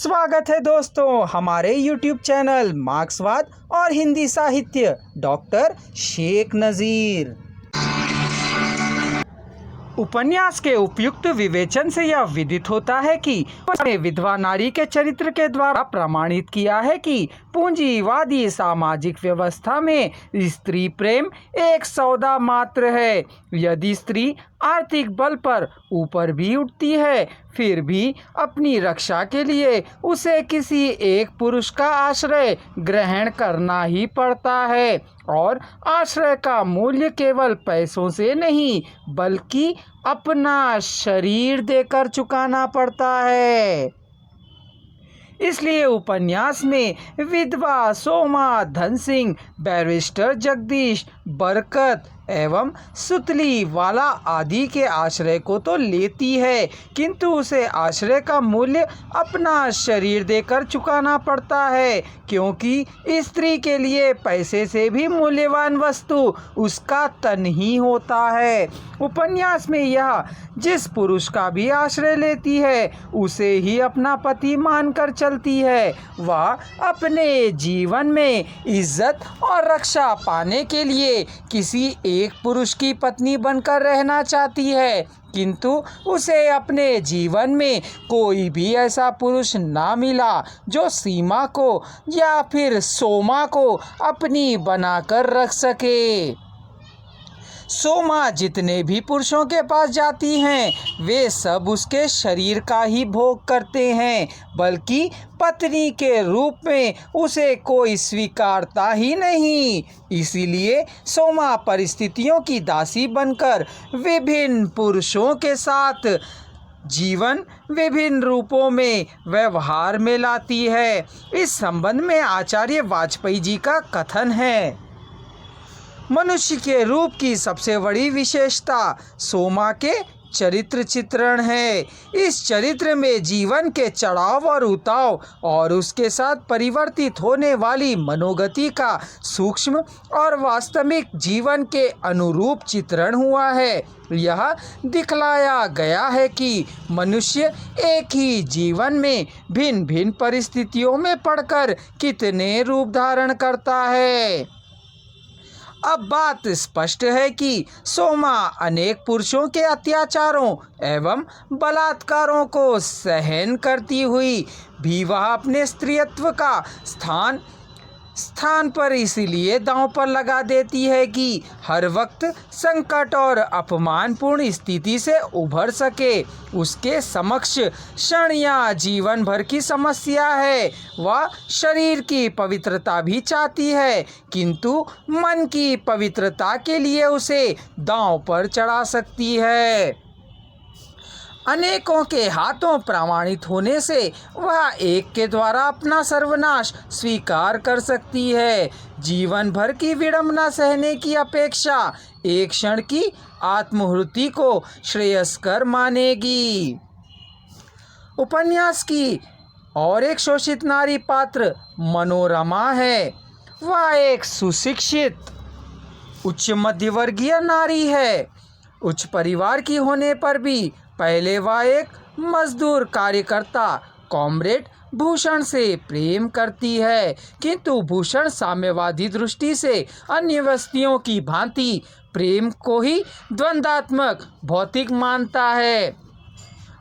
स्वागत है दोस्तों हमारे YouTube चैनल मार्क्सवाद और हिंदी साहित्य डॉक्टर शेख नज़ीर। उपन्यास के उपयुक्त विवेचन से यह विदित होता है कि विधवा नारी के चरित्र के द्वारा प्रमाणित किया है कि पूंजीवादी सामाजिक व्यवस्था में स्त्री प्रेम एक सौदा मात्र है। यदि स्त्री आर्थिक बल पर ऊपर भी उठती है फिर भी अपनी रक्षा के लिए उसे किसी एक पुरुष का आश्रय ग्रहण करना ही पड़ता है और आश्रय का मूल्य केवल पैसों से नहीं बल्कि अपना शरीर देकर चुकाना पड़ता है। इसलिए उपन्यास में विधवा सोमा धन सिंह, बैरिस्टर जगदीश, बरकत एवं सुतली वाला आदि के आश्रय को तो लेती है किंतु उसे आश्रय का मूल्य अपना शरीर देकर चुकाना पड़ता है, क्योंकि स्त्री के लिए पैसे से भी मूल्यवान वस्तु उसका तन ही होता है। उपन्यास में यह जिस पुरुष का भी आश्रय लेती है उसे ही अपना पति मानकर चलती है। वह अपने जीवन में इज्जत और रक्षा पाने के लिए किसी एक पुरुष की पत्नी बनकर रहना चाहती है, किंतु उसे अपने जीवन में कोई भी ऐसा पुरुष ना मिला जो सीमा को या फिर सोमा को अपनी बनाकर रख सके। सोमा जितने भी पुरुषों के पास जाती हैं वे सब उसके शरीर का ही भोग करते हैं, बल्कि पत्नी के रूप में उसे कोई स्वीकारता ही नहीं। इसीलिए सोमा परिस्थितियों की दासी बनकर विभिन्न पुरुषों के साथ जीवन विभिन्न रूपों में व्यवहार में लाती है। इस संबंध में आचार्य वाजपेयी जी का कथन है, मनुष्य के रूप की सबसे बड़ी विशेषता सोमा के चरित्र चित्रण है। इस चरित्र में जीवन के चढ़ाव और उताव और उसके साथ परिवर्तित होने वाली मनोगति का सूक्ष्म और वास्तविक जीवन के अनुरूप चित्रण हुआ है। यह दिखलाया गया है कि मनुष्य एक ही जीवन में भिन्न भिन्न परिस्थितियों में पड़कर कितने रूप धारण करता है। अब बात स्पष्ट है कि सोमा अनेक पुरुषों के अत्याचारों एवं बलात्कारों को सहन करती हुई भी वह अपने स्त्रीत्व का स्थान पर इसीलिए दांव पर लगा देती है कि हर वक्त संकट और अपमानपूर्ण स्थिति से उभर सके। उसके समक्ष क्षण या जीवन भर की समस्या है। वह शरीर की पवित्रता भी चाहती है किंतु मन की पवित्रता के लिए उसे दांव पर चढ़ा सकती है। अनेकों के हाथों प्रमाणित होने से वह एक के द्वारा अपना सर्वनाश स्वीकार कर सकती है। जीवन भर की विडंबना सहने की अपेक्षा एक क्षण की आत्महुति को श्रेयस्कर मानेगी। उपन्यास की और एक शोषित नारी पात्र मनोरमा है। वह एक सुशिक्षित उच्च मध्यवर्गीय नारी है। उच्च परिवार की होने पर भी पहले वह एक मजदूर कार्यकर्ता कॉमरेड भूषण से प्रेम करती है, किंतु भूषण साम्यवादी दृष्टि से अन्य व्यक्तियों की भांति प्रेम को ही द्वंद्वात्मक भौतिक मानता है।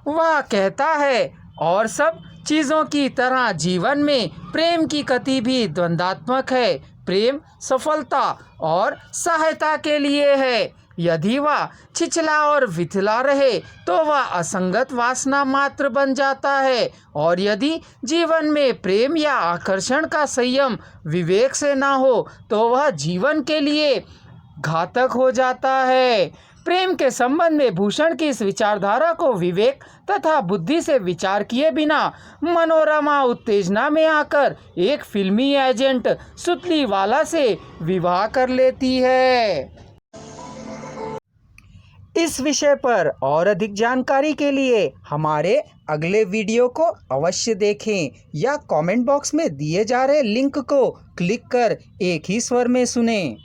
वह कहता है और सब चीज़ों की तरह जीवन में प्रेम की गति भी द्वंद्वात्मक है। प्रेम सफलता और सहायता के लिए है। यदि वह छिछला और विथला रहे तो वह असंगत वासना मात्र बन जाता है, और यदि जीवन में प्रेम या आकर्षण का संयम विवेक से ना हो तो वह जीवन के लिए घातक हो जाता है। प्रेम के संबंध में भूषण की इस विचारधारा को विवेक तथा बुद्धि से विचार किए बिना मनोरमा उत्तेजना में आकर एक फिल्मी एजेंट सुतली वाला से विवाह कर लेती है। इस विषय पर और अधिक जानकारी के लिए हमारे अगले वीडियो को अवश्य देखें या कमेंट बॉक्स में दिए जा रहे लिंक को क्लिक कर एक ही स्वर में सुनें।